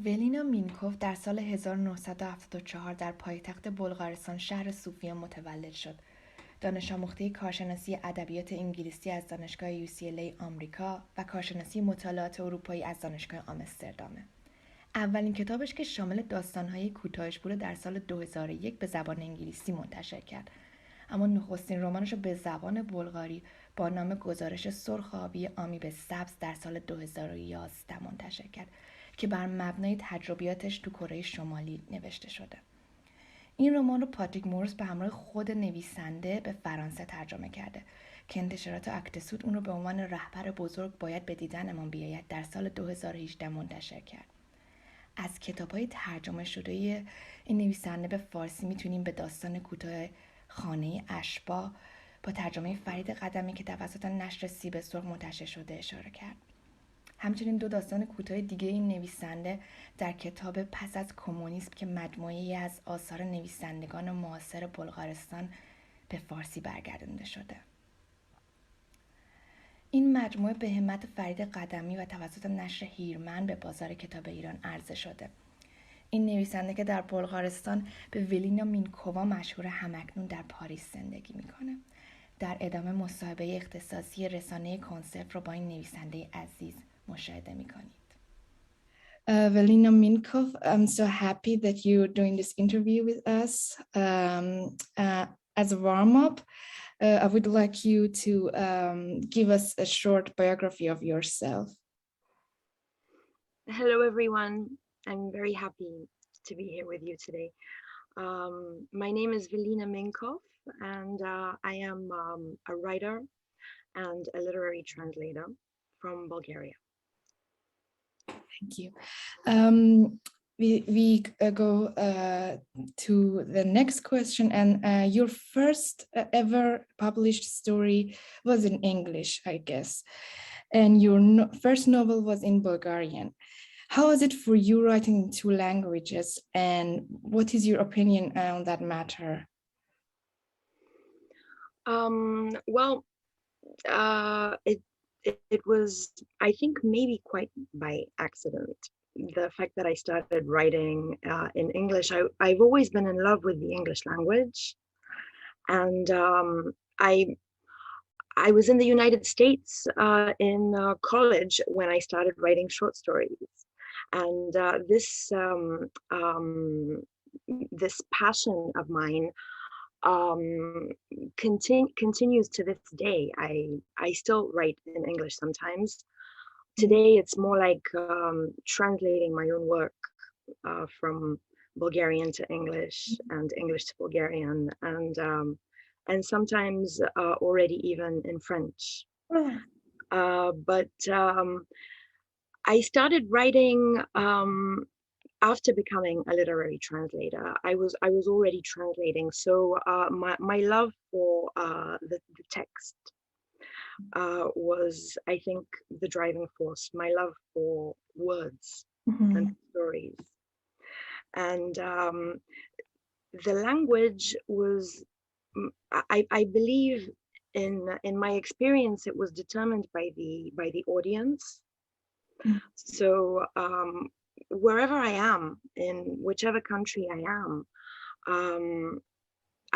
ولینا مینکوف در سال 1974 در پایتخت بلغارستان شهر سوفیا متولد شد. دانش آموخته کارشناسی ادبیات انگلیسی از دانشگاه UCLA آمریکا و کارشناسی مطالعات اروپایی از دانشگاه آمستردامه. اولین کتابش که شامل داستان‌های کوتاهش بود در سال 2001 به زبان انگلیسی منتشر کرد. اما نخستین رمانش رو به زبان بلغاری با نام گزارش سرخ آبی آمی به سبز در سال 2011 منتشر کرد که بر مبنای تجربیاتش تو کره شمالی نوشته شده. این رمان رو پاتریک مورس به همراه خود نویسنده به فرانسه ترجمه کرده که انتشارات اختصاصی اون رو به عنوان رهبر بزرگ باید به دیدنمان بیاید در سال 2018 منتشر کرد. از کتاب‌های ترجمه شده این نویسنده به فارسی میتونیم به داستان کوتاه خانه اشباح با ترجمه فرید قدمی که توسط نشر سیب سرخ منتشر شده اشاره کرد. همچنین دو داستان کوتاه دیگه این نویسنده در کتاب پس از کمونیسم که مجموعه‌ای از آثار نویسندگان معاصر بلغارستان به فارسی برگردانده شده. این مجموعه به همت فرید قدمی و توسط نشر هیرمن به بازار کتاب ایران عرضه شده. این نویسنده که در بلغارستان به ولینا مینکووا مشهور، همکنون در پاریس زندگی میکنه. در ادامه مصاحبه اختصاصی رسانه کنصفر رو با این نویسنده عزیز مشاهده میکنید. Velina Minkoff, I'm so happy that you're doing this interview with us. As a warm-up, I would like you to give us a short biography of yourself. Hello, everyone. I'm very happy to be here with you today. My name is Velina Minkoff, and I am a writer and a literary translator from Bulgaria. Thank you. We go to the next question, and your first ever published story was in English, I guess, and your first novel was in Bulgarian. How is it for you writing in two languages, and what is your opinion on that matter? It was, I think, maybe quite by accident. The fact that I started writing in English, I've always been in love with the English language. And I was in the United States in college when I started writing short stories. And this passion of mine continues to this day. I still write in English sometimes. Today it's more like translating my own work from Bulgarian to English and English to Bulgarian, and sometimes already even in French. But I started writing after becoming a literary translator. I was already translating, so my love for the text was, I think, the driving force. My love for words and stories, and the language was, I believe, in my experience, it was determined by the audience. So wherever I am, in whichever country I am,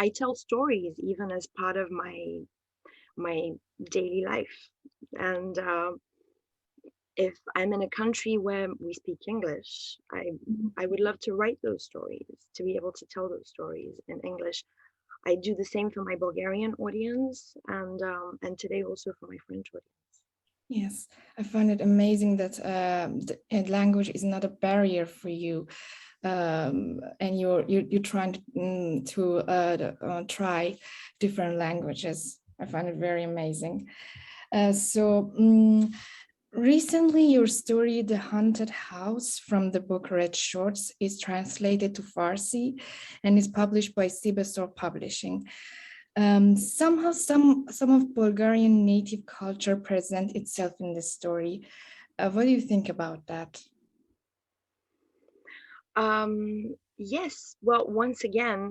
I tell stories even as part of my daily life. And if I'm in a country where we speak English, I would love to write those stories, to be able to tell those stories in English. I do the same for my Bulgarian audience, and today also for my French audience. Yes, I find it amazing that the language is not a barrier for you, and you're trying to try different languages. I find it very amazing. Recently, your story, The Haunted House from the book Red Shorts, is translated to Farsi and is published by Sibesor Publishing. Somehow, some of Bulgarian native culture present itself in the story. What do you think about that? Yes. Well, once again,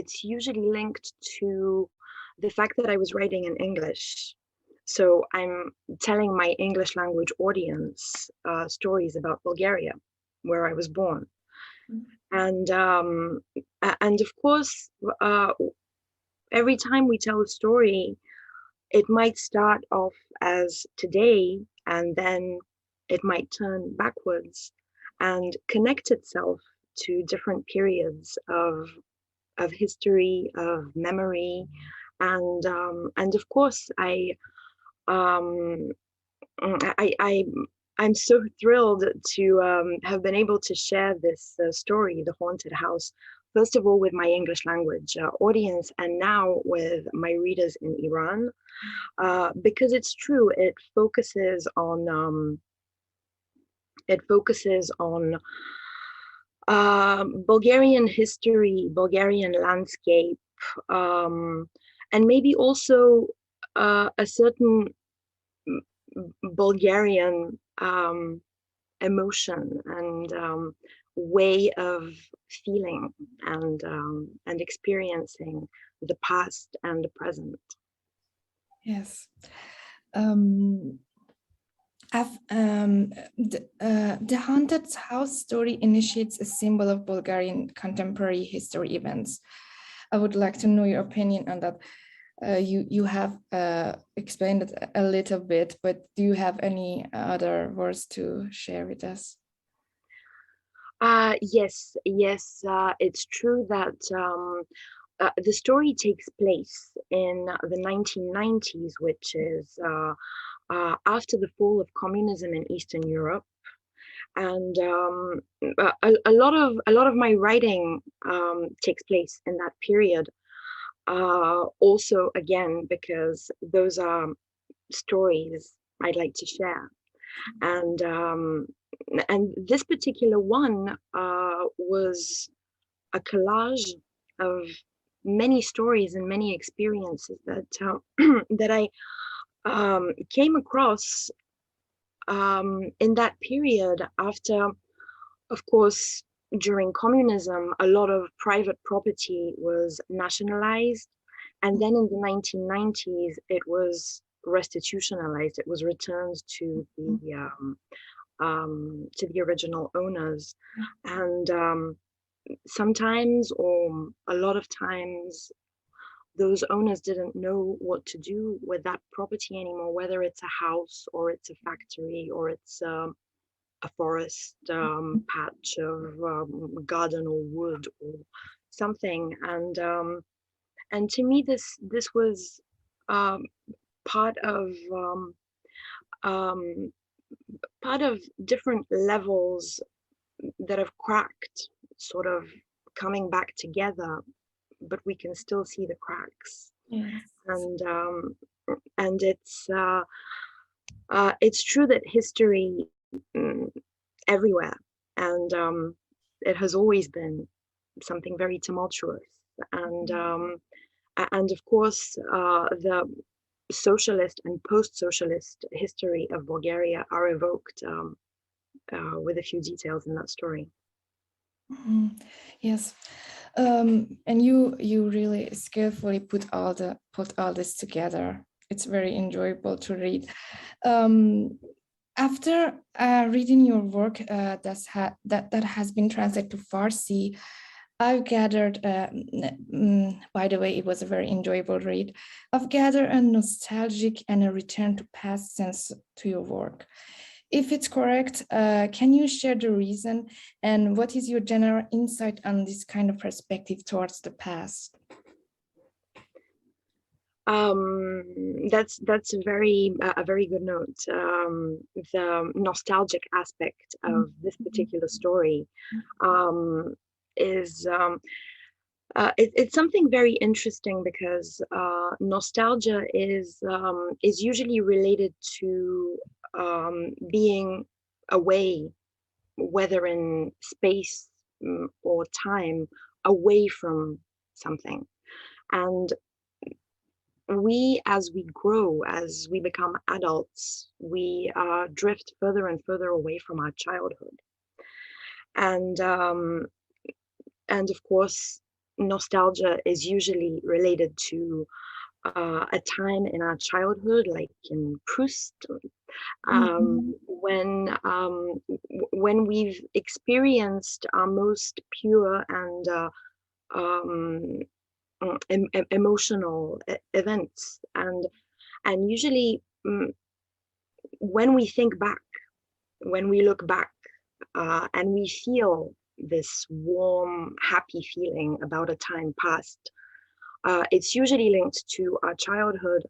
it's usually linked to the fact that I was writing in English. So I'm telling my English language audience stories about Bulgaria, where I was born. And of course, every time we tell a story, it might start off as today, and then it might turn backwards and connect itself to different periods of history, of memory, and of course, I'm so thrilled to have been able to share this story, The Haunted House, first of all with my English language audience, and now with my readers in Iran, because it's true. It focuses on Bulgarian history, Bulgarian landscape, and maybe also a certain Bulgarian emotion and way of feeling and experiencing the past and the present. Yes. The Haunted House story initiates a symbol of Bulgarian contemporary history events. I would like to know your opinion on that. You have explained it a little bit, but do you have any other words to share with us? Yes, it's true that the story takes place in the 1990s, which is after the fall of communism in Eastern Europe, and a lot of my writing takes place in that period. Also, again, because those are stories I'd like to share, and this particular one was a collage of many stories and many experiences that that I came across in that period after, of course, during communism, a lot of private property was nationalized. And then in the 1990s, it was restitutionalized. It was returned to the original owners. And sometimes, or a lot of times, those owners didn't know what to do with that property anymore, whether it's a house or it's a factory or it's a forest patch of garden or wood or something. And to me, this was part of different levels that have cracked, sort of coming back together, but we can still see the cracks. Yes. And it's true that history everywhere, and it has always been something very tumultuous, and of course the socialist and post-socialist history of Bulgaria are evoked with a few details in that story. Mm-hmm. Yes, and you really skillfully put all this together. It's very enjoyable to read. After reading your work that has been translated to Farsi, I've gathered, by the way, it was a very enjoyable read. I've gathered a nostalgic and a return to past sense to your work. If it's correct, can you share the reason and what is your general insight on this kind of perspective towards the past? That's a very good note. The nostalgic aspect of this particular story is it's something very interesting because nostalgia is usually related to being away, whether in space or time, away from something. And we, as we grow, as we become adults, we drift further and further away from our childhood. And of course, nostalgia is usually related to a time in our childhood, like in Proust, when we've experienced our most pure and emotional events, and usually when we think back, when we look back, and we feel this warm, happy feeling about a time past, it's usually linked to our childhood.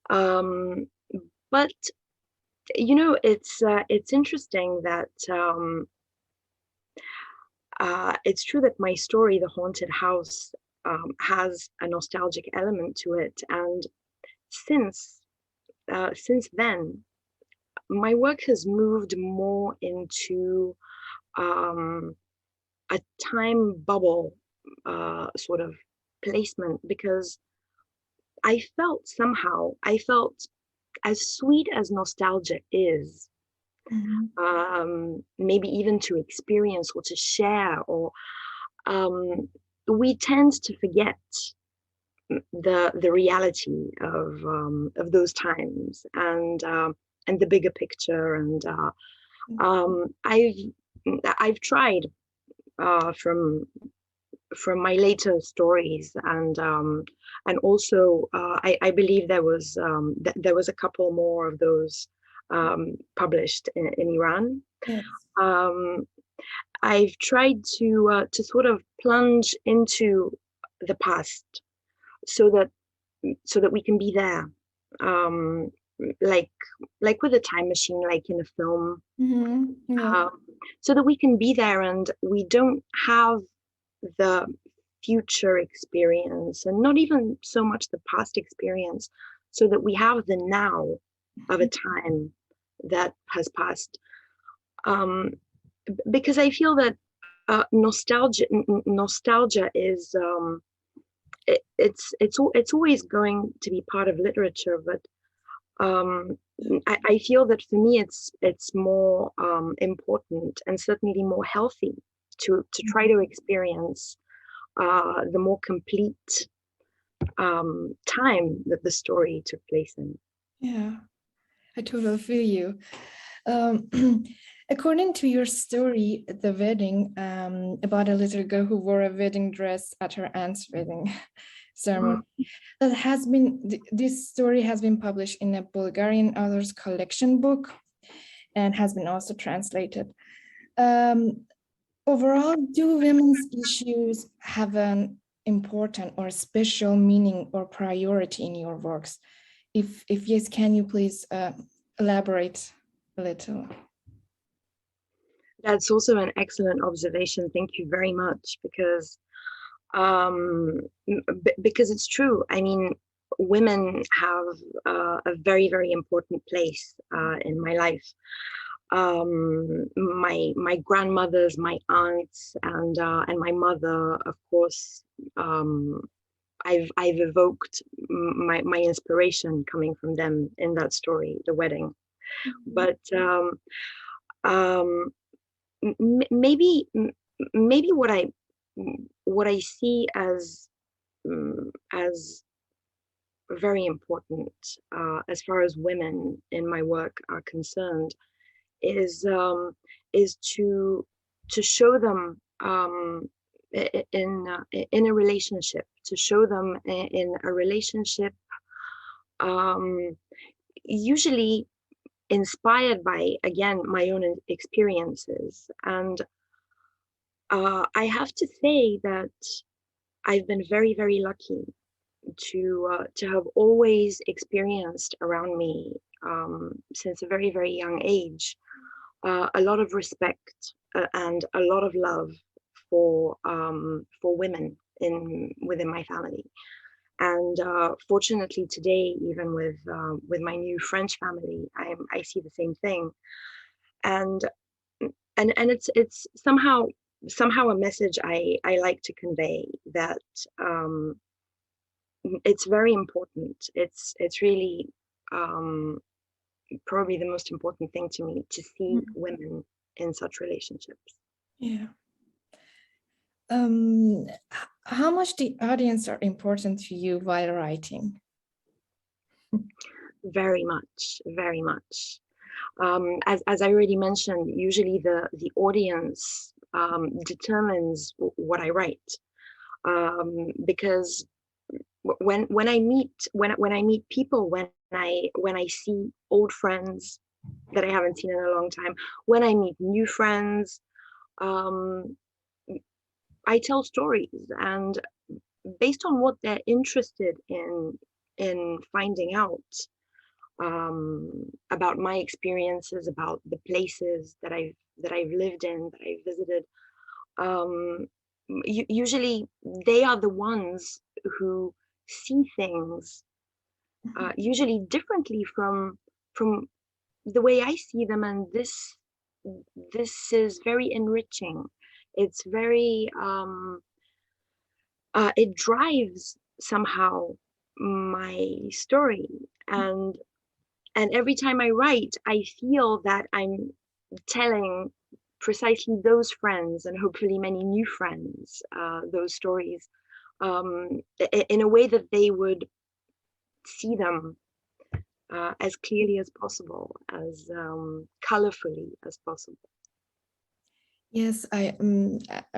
But you know, it's interesting that it's true that my story, The Haunted House, has a nostalgic element to it, and since then, my work has moved more into a time bubble sort of placement, because I felt as sweet as nostalgia is, maybe even to experience or to share, or we tend to forget the reality of those times, and the bigger picture. And I've tried from my later stories, and also I believe there was a couple more of those published in Iran. Yes. I've tried to sort of plunge into the past, so that we can be there, like with a time machine, like in a film, so that we can be there, and we don't have the future experience, and not even so much the past experience, so that we have the now of a time that has passed. Because I feel that nostalgia is it's always going to be part of literature, but I feel that for me it's more important, and certainly more healthy, to try to experience the more complete time that the story took place in. Yeah, I totally feel you. According to your story, The Wedding, about a little girl who wore a wedding dress at her aunt's wedding ceremony, this story has been published in a Bulgarian authors collection book and has been also translated. Overall, do women's issues have an important or special meaning or priority in your works? If yes, can you please elaborate a little? That's also an excellent observation. Thank you very much, because it's true. I mean, women have a very, very important place in my life. My grandmothers, my aunts, and my mother, of course. I've evoked my inspiration coming from them in that story, The Wedding. But maybe what I see as very important, as far as women in my work are concerned, is to show them in a relationship, to show them in a relationship, usually inspired by, again, my own experiences. And I have to say that I've been very, very lucky to have always experienced around me, since a very, very young age, a lot of respect and a lot of love for women within my family. And fortunately today, even with my new French family, I see the same thing. And it's somehow a message I like to convey, that it's very important. It's really probably the most important thing to me, to see women in such relationships. Yeah. how much the audience are important to you while writing? Very much, very much. As I already mentioned, usually the audience determines what I write, because when I meet people, when I see old friends that I haven't seen in a long time, when I meet new friends, I tell stories, and based on what they're interested in finding out about my experiences, about the places that I've lived in, that I've visited, usually they are the ones who see things usually differently from the way I see them, and this is very enriching. It's very it drives somehow my story, and every time I write, I feel that I'm telling precisely those friends, and hopefully many new friends, those stories in a way that they would see them as clearly as possible, as colorfully as possible. Yes, I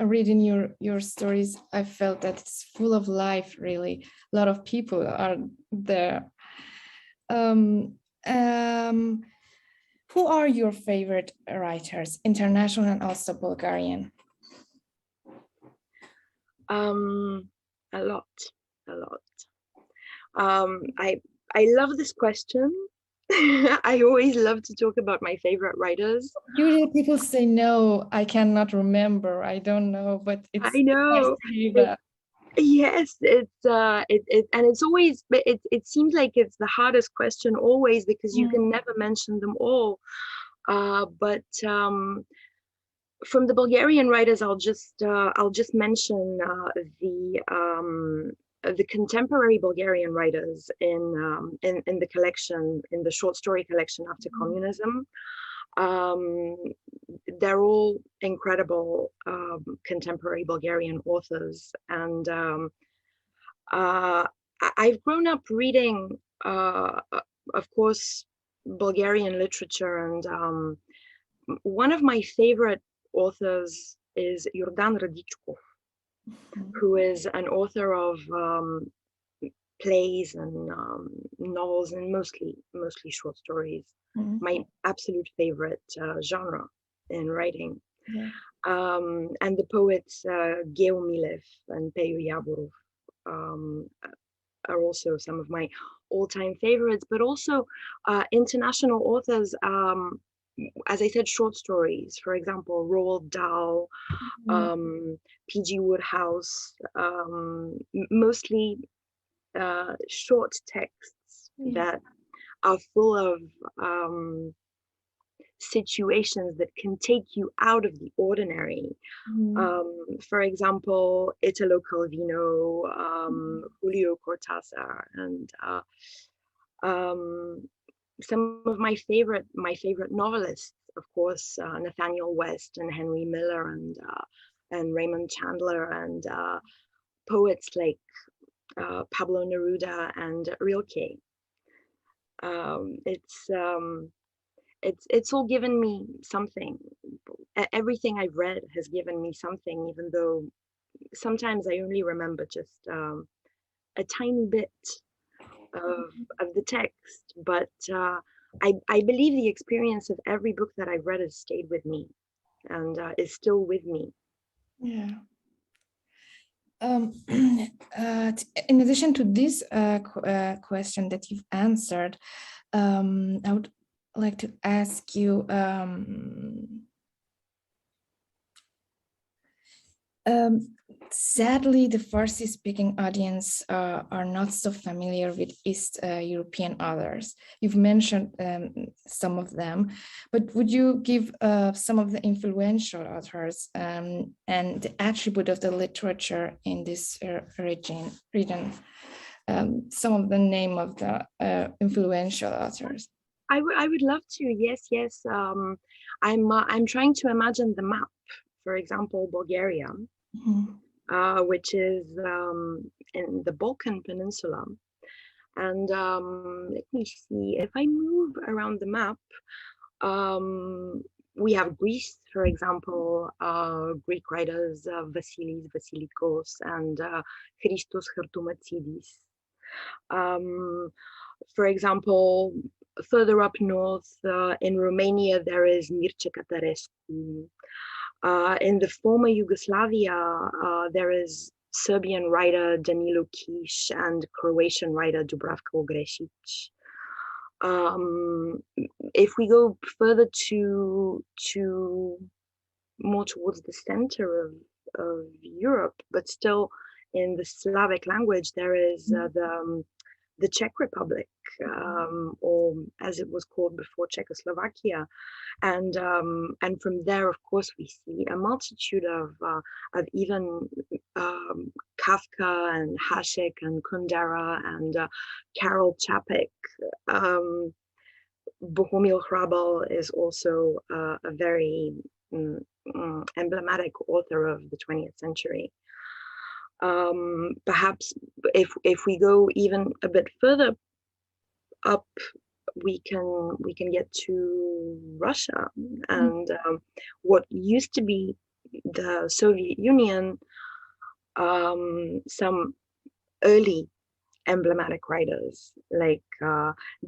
reading your stories, I felt that it's full of life, really. A lot of people are there. Who are your favorite writers, international and also Bulgarian? A lot. I love this question. I always love to talk about my favorite writers. Usually people say no, I cannot remember, I don't know, but it's I know. Yes, it's and it's always, it seems like it's the hardest question always, because you can never mention them all. But from the Bulgarian writers, I'll just mention the contemporary Bulgarian writers in the collection, in the short story collection after communism. They're all incredible contemporary Bulgarian authors, and I've grown up reading, of course, Bulgarian literature, and one of my favorite authors is Jordan Radichkov, who is an author of plays and novels, and mostly short stories. My absolute favorite genre in writing. Yeah. And the poets Geo Milev and Peyo Yaborov are also some of my all-time favorites, but also international authors, as I said, short stories. For example, Roald Dahl, P.G. Wodehouse, mostly short texts that are full of situations that can take you out of the ordinary. For example, Italo Calvino, Julio Cortázar, and some of my favorite novelists, of course, Nathaniel West and Henry Miller, and Raymond Chandler, and poets like Pablo Neruda and Rilke. It's all given me something. Everything I've read has given me something, even though sometimes I only remember just a tiny bit of the text. But I believe the experience of every book that I've read has stayed with me, and is still with me. Yeah. In addition to this question that you've answered, I would like to ask you, sadly, the Farsi-speaking audience are not so familiar with East European authors. You've mentioned some of them, but would you give some of the influential authors and the attribute of the literature in this region? Some of the name of the influential authors. I would love to. Yes. I'm trying to imagine the map. For example, Bulgaria. which is in the Balkan Peninsula. And let me see, if I move around the map, we have Greece, for example, Greek writers Vasilis Vasilikos and Christos Chertomatidis. For example, further up north in Romania, there is Mircea Cătărescu. In the former Yugoslavia, there is Serbian writer Danilo Kish and Croatian writer Dubravka Ogresic. If we go further to more towards the center of Europe, but still in the Slavic language, there is the Czech Republic, or as it was called before, Czechoslovakia, and from there, of course, we see a multitude of even Kafka and Hašek and Kundera and Karel Čapek. Bohumil Hrabal is also a very emblematic author of the 20th century. Perhaps if we go even a bit further up, we can get to Russia and what used to be the Soviet Union. Some early emblematic writers like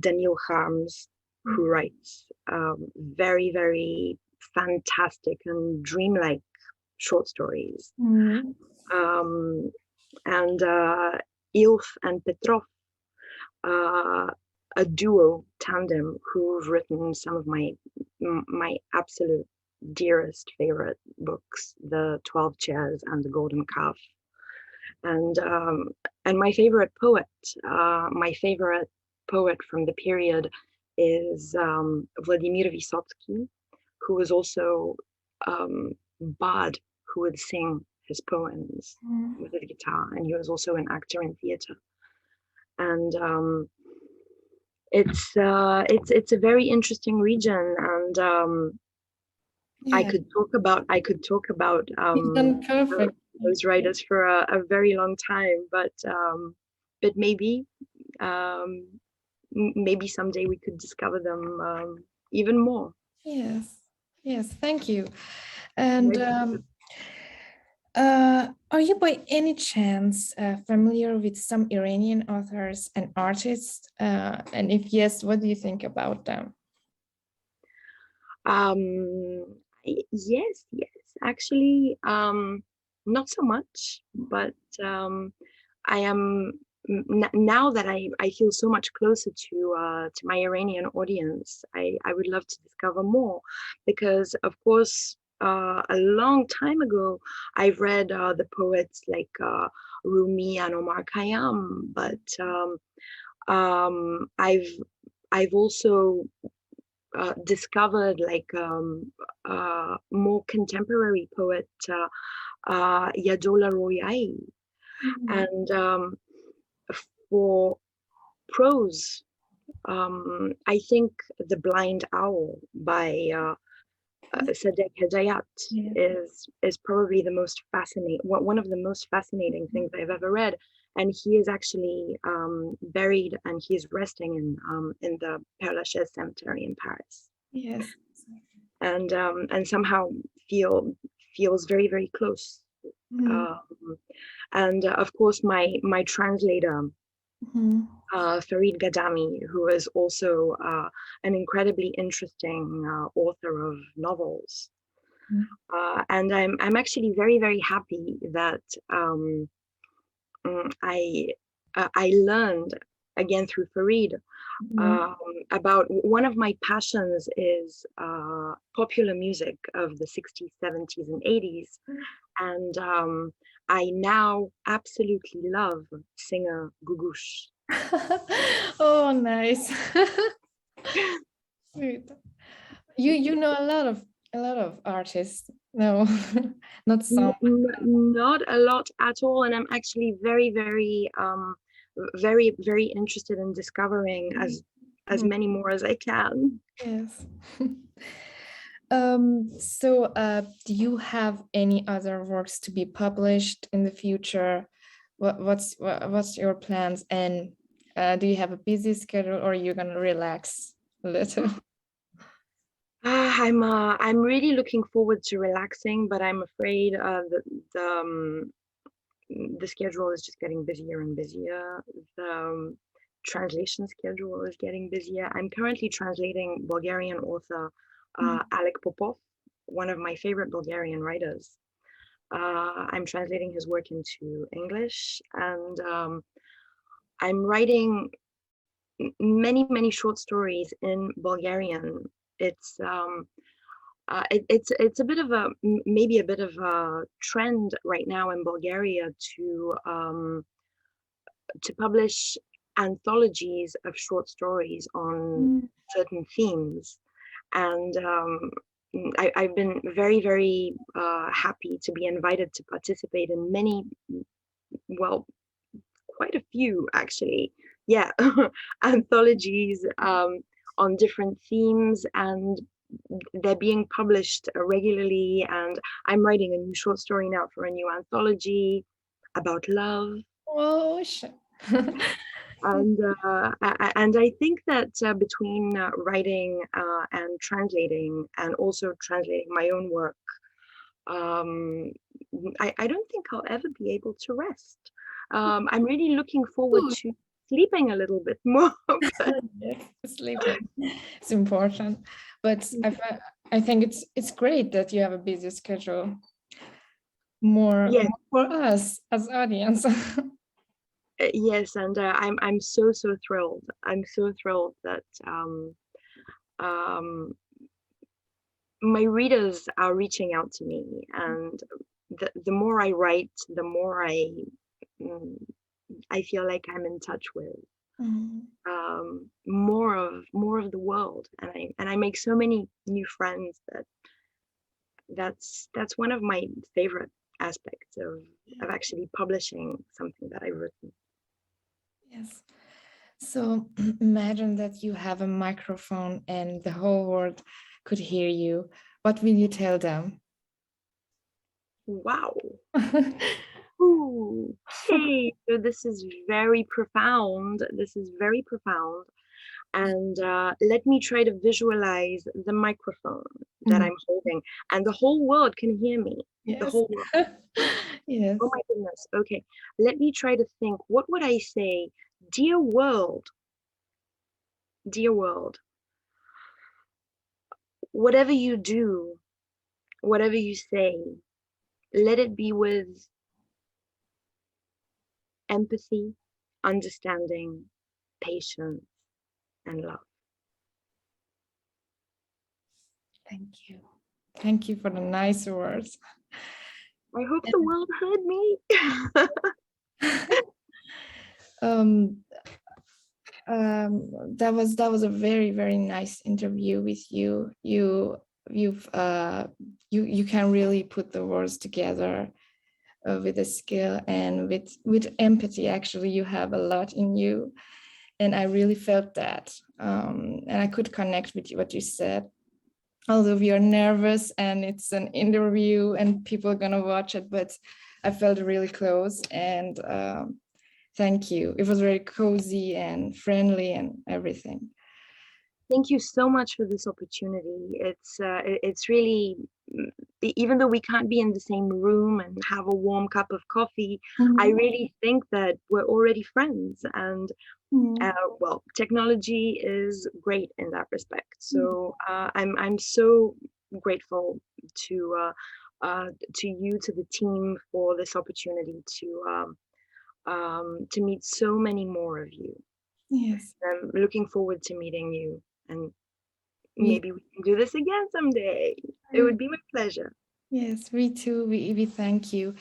Daniil Harms, who writes very, very fantastic and dreamlike short stories. And Ilf and Petrov, a duo tandem who've written some of my absolute dearest favorite books, The 12 Chairs and The Golden Calf. And my favorite poet from the period is Vladimir Vysotsky, who was also bard who would sing his poems with a guitar, and he was also an actor in theater. And it's a very interesting region, and I could talk about those writers for a very long time, but maybe someday we could discover them even more. Yes, thank you. And are you by any chance familiar with some Iranian authors and artists? And if yes, what do you think about them? Yes, actually, not so much, but I am now that I feel so much closer to my Iranian audience. I would love to discover more, because of course a long time ago I've read the poets like Rumi and Omar Khayyam, but I've also discovered like more contemporary poet Yadola Royai. And for prose, I think The Blind Owl by Sadegh Hedayat is probably the most one of the most fascinating things I've ever read. And he is actually buried, and he is resting in the Père Lachaise cemetery in Paris. Yes. And somehow feels very, very close. And of course, my translator, Farid Gadami, who is also an incredibly interesting author of novels. And I'm actually very, very happy that I learned again through Farid about one of my passions is popular music of the 60s, 70s, and 80s. And I now absolutely love singer Gugush. Oh, nice. Sweet. You know a lot of artists. No, not some. Not a lot at all, and I'm actually very, very, very, very interested in discovering as many more as I can. Yes. Do you have any other works to be published in the future? What's your plans? And do you have a busy schedule, or are you gonna relax a little? I'm really looking forward to relaxing, but I'm afraid the schedule is just getting busier and busier. The translation schedule is getting busier. I'm currently translating Bulgarian author Alec Popov, one of my favorite Bulgarian writers. I'm translating his work into English, and I'm writing many short stories in Bulgarian. It's a bit of a maybe a bit of a trend right now in Bulgaria to publish anthologies of short stories on certain themes, and I've been very happy to be invited to participate in many, well, quite a few actually, yeah, anthologies on different themes, and they're being published regularly. And I'm writing a new short story now for a new anthology about love. Oh, shit. And I think that between writing and translating, and also translating my own work, I don't think I'll ever be able to rest. I'm really looking forward to sleeping a little bit more. Yes, sleeping. It's important, but I think it's great that you have a busy schedule. More for us as audience. Yes, and I'm so thrilled. I'm so thrilled that my readers are reaching out to me, and the more I write, the more I feel like I'm in touch with more of the world, and I make so many new friends that's one of my favorite aspects of actually publishing something that I've written. Yes. So imagine that you have a microphone and the whole world could hear you. What will you tell them? Wow. Ooh, hey, so this is very profound. And let me try to visualize the microphone that I'm holding, and the whole world can hear me. Yes. The whole world. Yes. Oh my goodness. Okay, let me try to think. What would I say? Dear world, whatever you do, whatever you say, let it be with empathy, understanding, patience, and love. Thank you. Thank you for the nice words. I hope the world heard me. That was a very nice interview with you. You can really put the words together with a skill and with empathy. Actually, you have a lot in you, and I really felt that, and I could connect with what you said. Although we are nervous and it's an interview and people are gonna watch it, but I felt really close, and thank you. It was very cozy and friendly and everything. Thank you so much for this opportunity. It's really, even though we can't be in the same room and have a warm cup of coffee, I really think that we're already friends, and well, technology is great in that respect. So I'm so grateful to you, to the team, for this opportunity to meet so many more of you. Yes. I'm looking forward to meeting you, and maybe we can do this again someday. It would be my pleasure. Yes, we too. We thank you.